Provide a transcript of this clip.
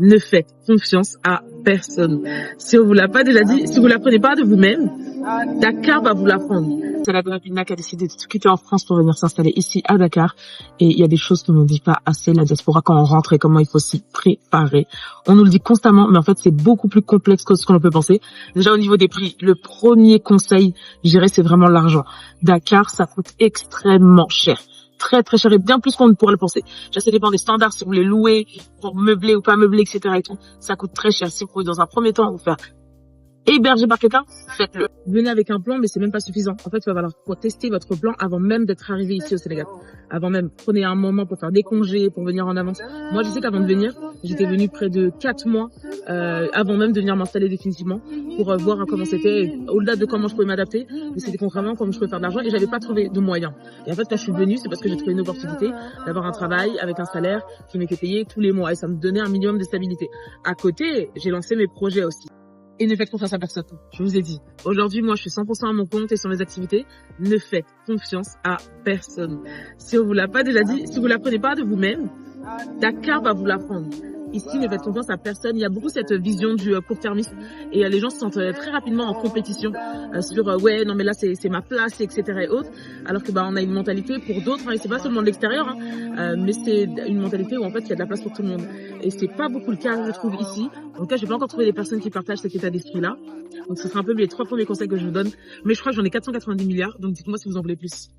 ne faites confiance à personne. Si on vous l'a pas déjà dit, si vous l'apprenez pas de vous-même, Dakar va vous l'apprendre. C'est la Drabina qui a décidé de quitter en France pour venir s'installer ici à Dakar. Et il y a des choses qu'on ne dit pas assez, la diaspora, quand on rentre et comment il faut s'y préparer. On nous le dit constamment, mais en fait, c'est beaucoup plus complexe que ce qu'on peut penser. Déjà, au niveau des prix, le premier conseil, je dirais, c'est vraiment l'argent. Dakar, ça coûte extrêmement cher. Très très cher et bien plus qu'on ne pourrait le penser. Ça dépend des standards, si vous voulez louer, pour meubler ou pas meubler, etc. et tout. Ça coûte très cher. Si vous pouvez dans un premier temps vous faire héberger par quelqu'un, faites-le. Venez avec un plan, mais c'est même pas suffisant. En fait, il va falloir tester votre plan avant même d'être arrivé ici au Sénégal. Avant même, prenez un moment pour faire des congés, pour venir en avance. Moi, je sais qu'avant de venir, j'étais venue près de 4 mois avant même de venir m'installer définitivement pour voir comment c'était, au-delà de comment je pouvais m'adapter, mais c'était concrètement comment je pouvais faire de l'argent et j'avais pas trouvé de moyens. Et en fait, quand je suis venue, c'est parce que j'ai trouvé une opportunité d'avoir un travail avec un salaire qui m'était payé tous les mois et ça me donnait un minimum de stabilité. À côté, j'ai lancé mes projets aussi. Et ne faites confiance à personne. Je vous ai dit. Aujourd'hui, moi, je suis 100% à mon compte et sur mes activités. Ne faites confiance à personne. Si on vous l'a pas déjà dit, si vous l'apprenez pas de vous-même, Dakar va vous l'apprendre. Ici, ne faites confiance à personne. Il y a beaucoup cette vision du court-termisme et les gens se sentent très rapidement en compétition sur ouais, non mais là c'est ma place, etc. et autres. Alors que on a une mentalité pour d'autres, et c'est pas seulement de l'extérieur, mais c'est une mentalité où en fait il y a de la place pour tout le monde. Et c'est pas beaucoup le cas, je trouve, ici. En tout cas, j'ai pas encore trouvé des personnes qui partagent cet état d'esprit-là. Donc ce sera un peu les 3 premiers conseils que je vous donne. Mais je crois que j'en ai 490 milliards, donc dites-moi si vous en voulez plus.